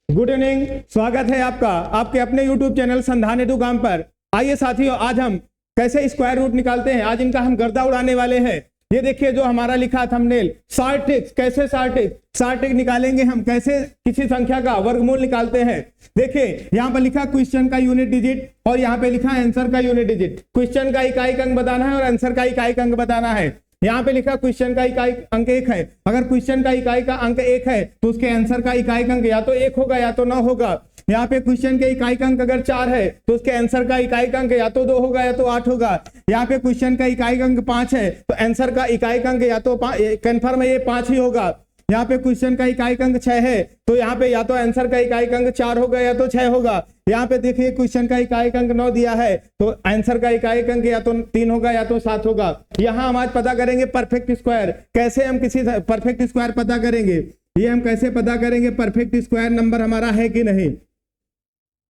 Good evening, स्वागत है आपका आपके अपने YouTube चैनल संधान एडू काम पर। आइए साथियों, आज हम कैसे स्क्वायर रूट निकालते हैं, आज इनका हम गर्दा उड़ाने वाले हैं। ये देखिए जो हमारा लिखा थंबनेल, सार्टिक, कैसे सार्टिक निकालेंगे हम, कैसे किसी संख्या का वर्गमूल निकालते हैं। देखिए यहाँ पर लिखा क्वेश्चन का यूनिट डिजिट और यहाँ पे लिखा आंसर का यूनिट डिजिट। क्वेश्चन का इकाई अंक बताना है और आंसर का इकाई अंक बताना है। यहाँ पे लिखा क्वेश्चन का इकाई अंक 1 है। अगर क्वेश्चन का इकाई का अंक 1 है तो उसके आंसर का इकाई अंक या तो 1 होगा या तो 9 होगा। यहाँ पे क्वेश्चन के इकाई अंक अगर 4 है तो उसके आंसर का इकाई अंक या तो 2 होगा या तो 8 होगा। यहाँ पे क्वेश्चन का इकाई अंक 5 है तो आंसर का इकाई अंक या तो कन्फर्म है ये 5 ही होगा। यहाँ पे क्वेश्चन का इकाई अंक 6 है तो यहाँ पे या तो आंसर का इकाई अंक 4 होगा या तो 6 होगा। यहाँ पे देखिए क्वेश्चन का इकाई अंक 9 दिया है तो आंसर का इकाई अंक या तो 3 होगा या तो 7 होगा। यहाँ हम आज पता करेंगे परफेक्ट स्क्वायर। कैसे हम किसी परफेक्ट स्क्वायर पता करेंगे, ये हम कैसे पता करेंगे परफेक्ट स्क्वायर नंबर हमारा है कि नहीं,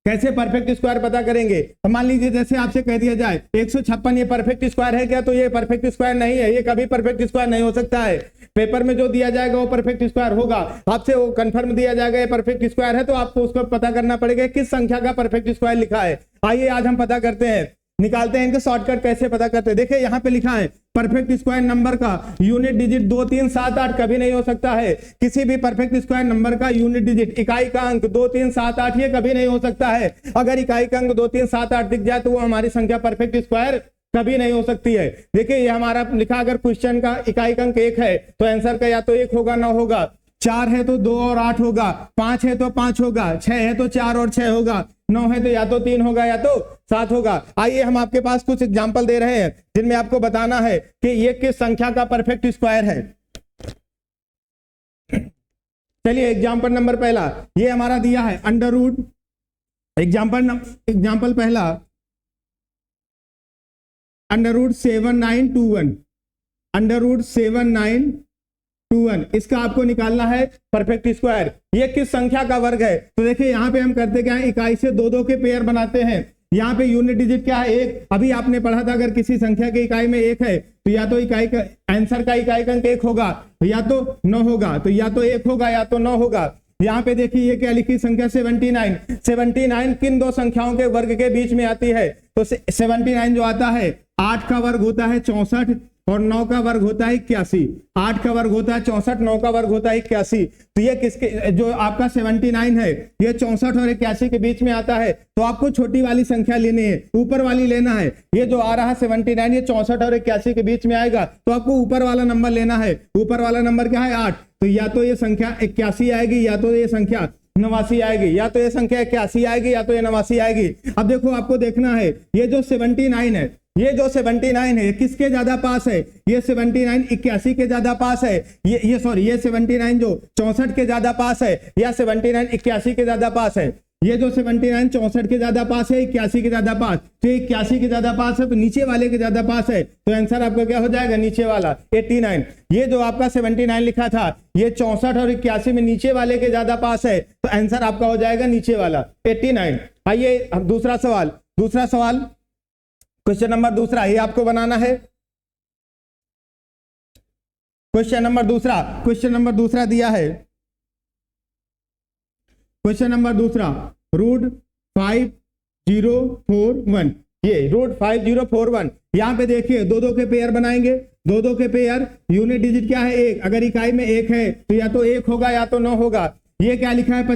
कैसे परफेक्ट स्क्वायर पता करेंगे। तो मान लीजिए जैसे आपसे कह दिया जाए 156 ये परफेक्ट स्क्वायर है क्या, तो ये परफेक्ट स्क्वायर नहीं है, ये कभी परफेक्ट स्क्वायर नहीं हो सकता है। पेपर में जो दिया जाएगा वो परफेक्ट स्क्वायर होगा, आपसे वो कंफर्म दिया जाएगा ये परफेक्ट स्क्वायर है तो आपको उसको पता करना पड़ेगा किस संख्या का परफेक्ट स्क्वायर लिखा है। आइए आज हम पता करते हैं, निकालते हैं इनके शॉर्टकट कैसे पता करते हैं। देखिए यहाँ पे लिखा है परफेक्ट स्क्वायर नंबर का यूनिट डिजिट 2 3 7 8 कभी नहीं हो सकता है। किसी भी परफेक्ट स्क्वायर नंबर का यूनिट डिजिट इकाई का अंक 2 3 7 8 ये कभी नहीं हो सकता है। अगर इकाई का अंक 2 3 7 8 दिख जाए तो वो हमारी संख्या परफेक्ट स्क्वायर कभी नहीं हो सकती है। देखिए ये हमारा लिखा, अगर क्वेश्चन का इकाई अंक 1 है तो आंसर का या तो 1 होगा 9 होगा, 4 है तो 2 और 8 होगा, 5 है तो 5 होगा, 6 है तो 4 और 6 होगा, 9 है तो या तो 3 होगा या तो 7 होगा। आइए हम आपके पास कुछ एग्जांपल दे रहे हैं जिनमें आपको बताना है कि ये किस संख्या का परफेक्ट स्क्वायर है। चलिए एग्जांपल नंबर पहला, ये हमारा दिया है अंडर रूट। एग्जांपल पहला अंडर रूट 7921, अंडर रूट 7921, इसका आपको निकालना है परफेक्ट स्क्वायर। ये किस संख्या का वर्ग है, तो देखिए यहाँ पे हम करते क्या है, इकाई से 2 के पेयर बनाते हैं। यहाँ पे यूनिट डिजिट क्या है 1। अभी आपने पढ़ा था अगर किसी संख्या के इकाई में 1 है तो या तो इकाई का आंसर का इकाई अंक 1 होगा या तो 9 होगा, तो या तो 1 होगा या तो 9 होगा। यहाँ पे देखिए ये क्या लिखी संख्या 79 किन दो संख्याओं के वर्ग के बीच में आती है, तो 79 जो आता है 8 का वर्ग होता है 64 और 9 का वर्ग होता है 81। 8 का वर्ग होता है 64, 9 का वर्ग होता है 81। तो ये किसके, जो आपका 79 है ये 64 और 81 के बीच में आता है तो आपको छोटी वाली संख्या लेनी है, ऊपर वाली लेना है। ये जो आ रहा है 79 ये 64 और 81 के बीच में आएगा तो आपको ऊपर वाला नंबर लेना है। ऊपर वाला नंबर क्या है 8, तो या तो ये संख्या 81 आएगी या तो ये संख्या 89 आएगी, या तो ये संख्या 81 आएगी या तो ये 89 आएगी। अब देखो आपको देखना है ये जो 79 है, ये जो 79 है किसके ज्यादा पास है, ये 79 81 के ज्यादा पास है, ये 79 जो 64 के ज्यादा पास है या 79 81 के ज्यादा पास है। ये जो 79 64 के ज्यादा पास है 81 के ज्यादा पास, तो 81 के ज्यादा पास है तो नीचे वाले के ज्यादा पास है तो आंसर आपका क्या हो जाएगा नीचे वाला 89। ये जो आपका 79 लिखा था ये 64 और 81 में नीचे वाले के ज्यादा पास है तो आंसर आपका हो जाएगा नीचे वाला 89। आइए अब दूसरा सवाल क्वेश्चन नंबर दूसरा ये आपको बनाना है। क्वेश्चन नंबर दूसरा दिया है, क्वेश्चन नंबर दूसरा रूट 5041, ये रूट 5041। यहाँ पे देखिए 2 के पेयर बनाएंगे, 2 के पेयर, यूनिट डिजिट क्या है 1। अगर इकाई में 1 है तो या तो 1 होगा या तो 9 होगा। ये क्या लिखा है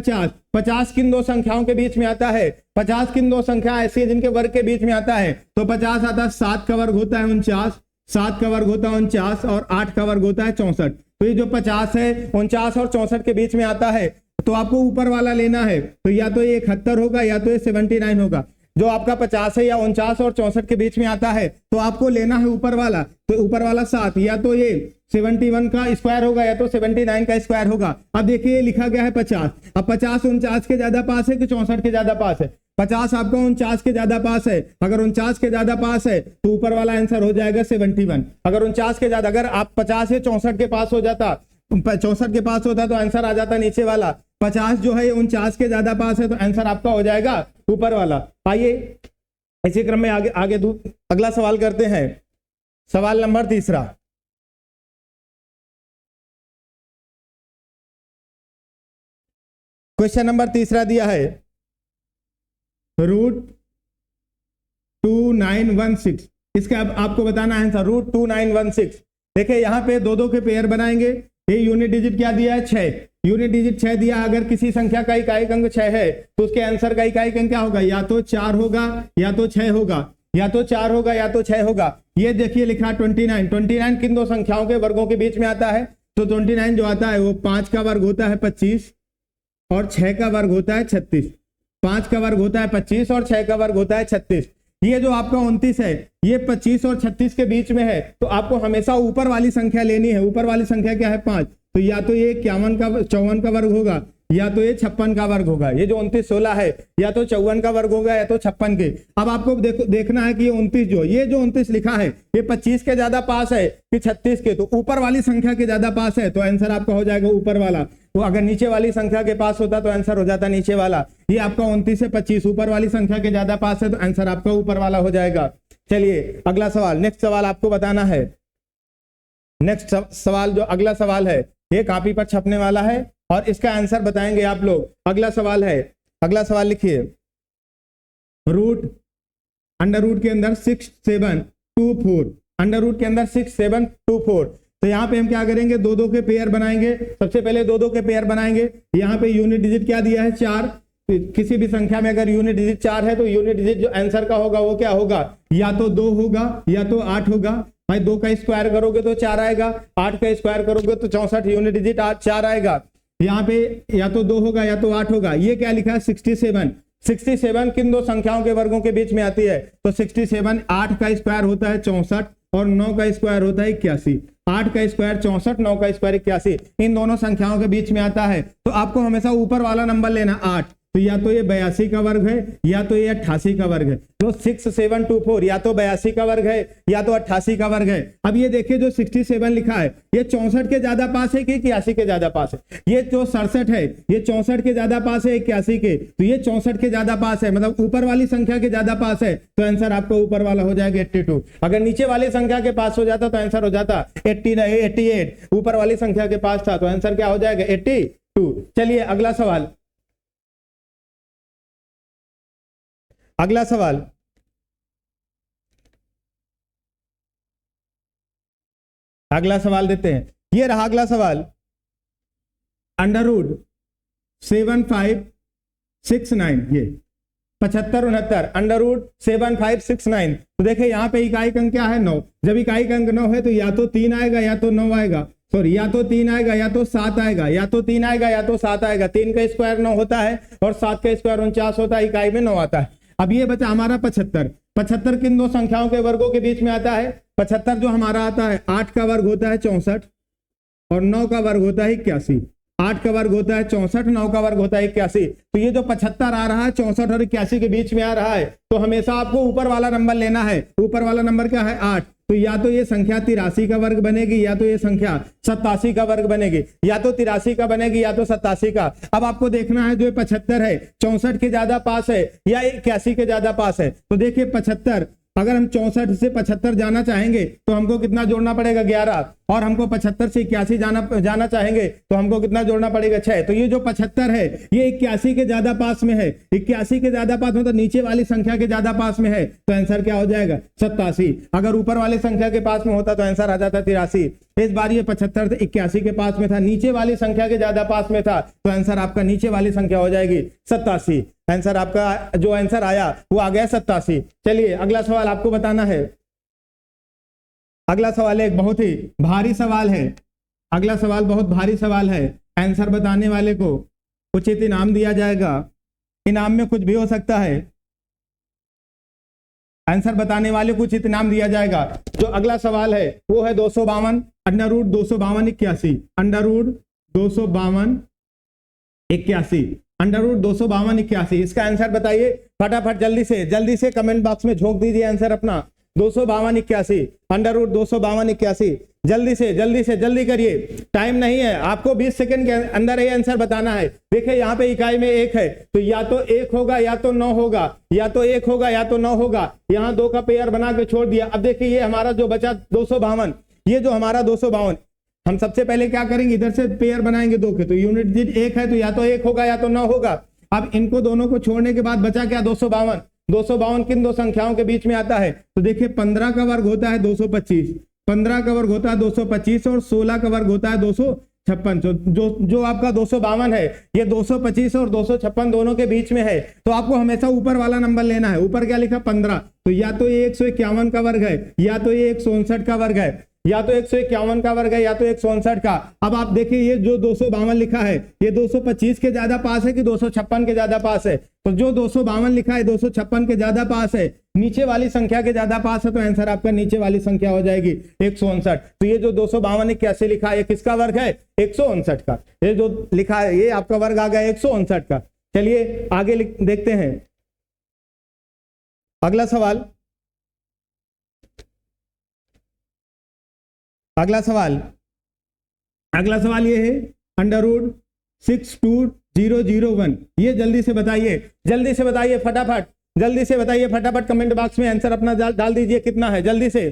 50 किन दो संख्याओं के बीच में आता है, 50 किन दो संख्या ऐसी है जिनके वर्ग के बीच में आता है, तो 50 आता है 7 का वर्ग होता है 49, 7 का वर्ग होता है 49 और 8 का वर्ग होता है 64। तो ये जो 50 है 49 और 64 के बीच में आता है तो आपको ऊपर वाला लेना है, तो या तो ये 71 होगा या तो ये 79 होगा। जो आपका 50 है या 49 और 64 के बीच में आता है तो आपको लेना है ऊपर वाला, तो ऊपर वाला 7 या तो ये 71 का स्क्वायर होगा या तो 79 का स्क्वायर होगा। अब देखिए लिखा गया है 50, अब 50 49 के ज्यादा पास है कि 64 के ज्यादा पास है, 50 आपका 49 के ज्यादा पास है। अगर 49 के ज्यादा पास है तो ऊपर वाला आंसर हो जाएगा 71। अगर 49 के ज्यादा, अगर आप 50 से 64 के पास हो जाता, 64 के पास होता तो आंसर आ जाता नीचे वाला। 50 जो है 49 के ज्यादा पास है तो आंसर आपका हो जाएगा ऊपर वाला। आइए इसी क्रम में आगे अगला सवाल करते हैं। सवाल नंबर तीसरा, क्वेश्चन नंबर तीसरा दिया है रूट 2916, इसका अब आपको बताना है आंसर रूट 2916। देखिए यहाँ पे दो दो के पेयर बनाएंगे, ये यूनिट डिजिट क्या दिया है 6, यूनिट डिजिट 6 दिया। अगर किसी संख्या का इकाई अंक 6 है तो उसके आंसर का इकाई अंक क्या होगा, या तो 4 होगा या तो 6 होगा, या तो 4 होगा या तो 6 होगा। ये देखिए लिखा 29, 29 किन दो संख्याओं के वर्गों के बीच में आता है, तो 29 जो आता है वो 5 का वर्ग होता है 25 और 6 का वर्ग होता है 36। 5 का वर्ग होता है 25 और 6 का वर्ग होता है 36। ये जो आपका 29 है ये 25 और 36 के बीच में है, तो आपको हमेशा ऊपर वाली संख्या लेनी है। ऊपर वाली संख्या क्या है 5, तो या तो ये 54 का वर्ग होगा या तो ये 56 का वर्ग होगा। ये जो 29 16 है या तो 54 का वर्ग होगा या तो 56 के। अब आपको देखना है कि ये जो 29 लिखा है ये 25 के ज्यादा पास है कि 36 के, तो ऊपर वाली संख्या के ज्यादा पास है तो आंसर आपका हो जाएगा ऊपर वाला। तो अगर नीचे वाली संख्या के पास होता तो आंसर हो जाता नीचे वाला। ये आपका 29 से 25 ऊपर वाली संख्या के ज्यादा पास है तो आंसर आपका ऊपर वाला हो जाएगा। चलिए अगला सवाल, नेक्स्ट सवाल आपको बताना है। नेक्स्ट सवाल जो अगला सवाल है ये कॉपी पर छपने वाला है और इसका आंसर बताएंगे आप लोग। अगला सवाल है, अगला सवाल लिखिए रूट अंडर रूट के अंदर 6 7 2 4, अंडर रूट के अंदर 6 7 2 4। तो यहाँ पे हम क्या करेंगे, दो दो के पेयर बनाएंगे। सबसे पहले दो दो के पेयर बनाएंगे। यहाँ पे यूनिट डिजिट क्या दिया है 4, किसी भी संख्या में अगर यूनिट डिजिट 4 है तो यूनिट डिजिट जो आंसर का होगा वो क्या होगा, या तो 2 होगा या तो 8 होगा। भाई 2 का स्क्वायर करोगे तो 4 आएगा, 8 का स्क्वायर करोगे तो 64, यूनिट डिजिट 4 आएगा। यहाँ पे या तो 2 होगा या तो 8 होगा। ये क्या लिखा है 67, 67 किन दो संख्याओं के वर्गों के बीच में आती है, तो 67 8 का स्क्वायर होता है 64 और 9 का स्क्वायर होता है 81। 8 का स्क्वायर 64, 9 का स्क्वायर 81, इन दोनों संख्याओं के बीच में आता है। तो आपको हमेशा ऊपर वाला नंबर लेना 8, तो या तो ये 82 का वर्ग है या तो ये 88 का वर्ग है। तो 6 7 2 4 या तो 82 का वर्ग है या तो 88 का वर्ग है। अब ये देखिए जो 67 लिखा है ये 64 के ज्यादा पास है कि 81 के ज्यादा पास है। ये जो 67 है ये 64 के ज्यादा पास है 81 के, तो ये 64 के ज्यादा पास है, मतलब ऊपर वाली संख्या के ज्यादा पास है, तो आंसर आपका ऊपर वाला हो जाएगा 82। अगर नीचे वाली संख्या के पास हो जाता तो आंसर हो जाता 88, ऊपर वाली संख्या के पास था तो आंसर क्या हो जाएगा 82। चलिए अगला सवाल, अगला सवाल देते हैं। ये रहा अगला सवाल, अंडर रूट 7 5 6 9, ये 75 69 अंडर रूट 7 5 6 9। तो देखिए यहाँ पे इकाई अंक क्या है 9। जब इकाई अंक 9 है तो या तो 3 आएगा या तो 9 आएगा, सॉरी या तो 3 आएगा या तो 7 आएगा, या तो 3 आएगा या तो 7 आएगा। 3 का स्क्वायर 9 होता है और 7 का स्क्वायर 49 होता है, इकाई में 9 आता है। अब ये बचा हमारा 75, 75 किन दो संख्याओं के वर्गों के बीच में आता है, 75 जो हमारा आता है 8 का वर्ग होता है 64 और 9 का वर्ग होता है 81। 8 का वर्ग होता है 64, 9 का वर्ग होता है 81। तो ये जो 75 आ रहा है 64 और 81 के बीच में आ रहा है, तो हमेशा आपको ऊपर वाला नंबर लेना है। ऊपर वाला नंबर क्या है 8, तो या तो ये संख्या 83 का वर्ग बनेगी या तो ये संख्या 87 का वर्ग बनेगी, या तो 83 का बनेगी या तो 87 का। अब आपको देखना है जो 75 है 64 के ज्यादा पास है या 81 के ज्यादा पास है। तो देखिए 75, अगर हम 64 से 75 जाना चाहेंगे तो हमको कितना जोड़ना पड़ेगा 11, और हमको 75 से 81 जाना चाहेंगे तो हमको कितना जोड़ना पड़ेगा 6। तो ये जो 75 है ये 81 के ज्यादा पास में है। 81 के ज्यादा पास में तो नीचे वाली संख्या के ज्यादा पास में है, तो आंसर क्या हो जाएगा 87। अगर ऊपर वाली संख्या के पास में होता तो आंसर आ जाता 83। इस बार ये 75 81 के पास में था, नीचे वाली संख्या के ज्यादा पास में था, तो आंसर आपका नीचे वाली संख्या हो जाएगी 87। आंसर आपका जो आंसर आया वो आ गया 87। चलिए अगला सवाल आपको बताना है। अगला सवाल एक बहुत ही भारी सवाल है। अगला सवाल बहुत भारी सवाल है। आंसर बताने वाले को उचित इनाम दिया जाएगा। इनाम में कुछ भी हो सकता है। आंसर बताने वाले को उचित इनाम दिया जाएगा। जो अगला सवाल है वो है 252 under root 252 81, under root 252 81, under root 252 81। इसका आंसर बताइए फटाफट, जल्दी से कमेंट बॉक्स में झोंक दीजिए आंसर अपना। 252 81, अंडर रूट 252 81। जल्दी करिए, टाइम नहीं है, आपको 20 सेकंड के अंदर ये आंसर बताना है। देखिए यहाँ पे इकाई में 1 है तो या तो 1 होगा या तो 9 होगा, या तो 1 होगा या तो 9 होगा। यहाँ 2 का पेयर बना के छोड़ दिया। अब देखिए ये हमारा जो बचा 252, ये जो हमारा 252 हम सबसे पहले क्या करेंगे, इधर से पेयर बनाएंगे दो के, तो यूनिट डिजिट 1 है तो या तो 1 होगा या तो 9 होगा। अब इनको दोनों को छोड़ने के बाद बचा क्या, 252। 252 किन दो संख्याओं के बीच में आता है, तो देखिए 15 का वर्ग होता है 225, 15 का वर्ग होता है 225 और 16 का वर्ग होता है 256। जो आपका 252 है ये 225 और 256 दोनों के बीच में है, तो आपको हमेशा ऊपर वाला नंबर लेना है। ऊपर क्या लिखा 15, तो या तो ये 151 का वर्ग है या तो ये 159 का वर्ग है, या तो 151 का वर्ग है या तो 159 का। अब आप देखिए ये जो 252 लिखा है ये 225 के ज्यादा पास है कि 256 के ज्यादा पास है, तो जो 252 लिखा है 256 के ज्यादा पास है, नीचे वाली संख्या के ज्यादा पास है, तो आंसर आपका नीचे वाली संख्या हो जाएगी 159। तो ये जो 252 कैसे लिखा है, ये किसका वर्ग है, 159 का। ये जो लिखा है ये आपका वर्ग आ गया 159 का। चलिए आगे देखते हैं अगला सवाल। अगला सवाल ये है √62,001। ये जल्दी से बताइए फटाफट कमेंट बॉक्स में आंसर अपना डाल दीजिए, कितना है जल्दी से।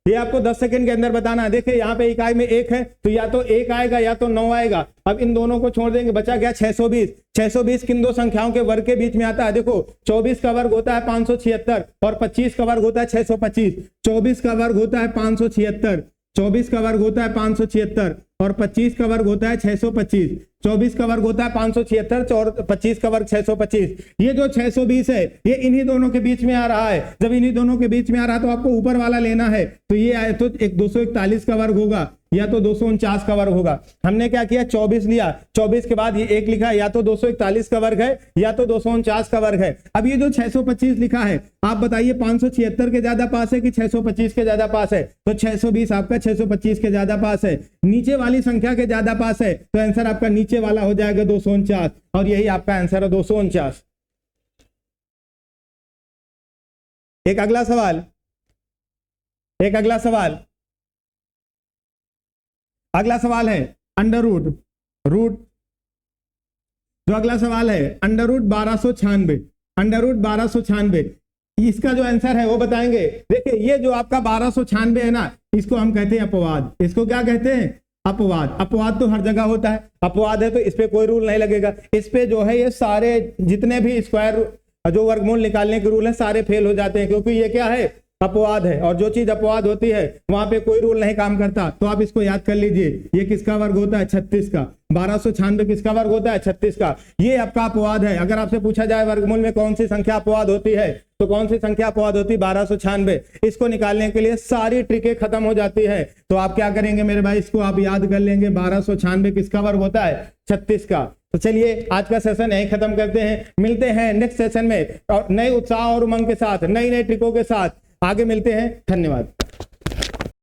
ये आपको 10 सेकंड के अंदर बताना है। देखिए यहाँ पे इकाई में 1 है तो या तो 1 आएगा या तो 9 आएगा। अब इन दोनों को छोड़ देंगे, बचा गया 620। 620 किन दो संख्याओं के वर्ग के बीच में आता है, देखो 24 का वर्ग होता है 576 और 25 का वर्ग होता है 625। 24 का वर्ग होता है 576, 24 का वर्ग होता है 576 और 25 का वर्ग होता है 625। 24 का वर्ग होता है 576 और 25 का वर्ग 625। ये जो 620 है ये इन्हीं दोनों के बीच में आ रहा है। जब इन्हीं दोनों के बीच में आ रहा है तो आपको ऊपर वाला लेना है, तो ये आए तो एक 241 का वर्ग होगा या तो 249 का वर्ग होगा। हमने क्या किया, 24 लिया, 24 के बाद ये 1 लिखा, या तो 241 का वर्ग है या तो 249 का वर्ग है। अब ये जो 625 लिखा है, आप बताइए 576 के ज्यादा पास है कि 625 के ज्यादा पास है, तो 620 आपका 625 के ज्यादा पास है। नीचे वाली संख्या के ज्यादा पास है तो आंसर आपका नीचे वाला हो जाएगा 249 और यही आपका आंसर है 249। एक अगला सवाल है अंडर रूट जो अगला सवाल है अंडर रूट 1296। इसका जो आंसर है वो बताएंगे। देखिए ये जो आपका 1296 है ना, इसको हम कहते हैं अपवाद। इसको क्या कहते हैं, अपवाद तो हर जगह होता है। अपवाद है तो इस पे कोई रूल नहीं लगेगा। इस पे जो है ये सारे जितने भी स्क्वायर जो वर्गमूल निकालने के रूल है सारे फेल हो जाते हैं, क्योंकि ये क्या है, अपवाद है। और जो चीज अपवाद होती है वहां पे कोई रूल नहीं काम करता। तो आप इसको याद कर लीजिए, ये किसका वर्ग होता है, 36 का। 1296 किसका वर्ग होता है, 36 का। ये आपका अपवाद है। अगर आपसे पूछा जाए वर्गमूल में कौन सी संख्या अपवाद होती है, तो कौन सी संख्या अपवाद होती है, 1296। इसको निकालने के लिए सारी ट्रिकें खत्म हो जाती है। तो आप क्या करेंगे मेरे भाई, इसको आप याद कर लेंगे, 1296 किसका वर्ग होता है, 36 का। तो चलिए आज का सेशन यही खत्म करते हैं। मिलते हैं नेक्स्ट सेशन में और नए उत्साह और उमंग के साथ, नई ट्रिकों के साथ आगे मिलते हैं। धन्यवाद।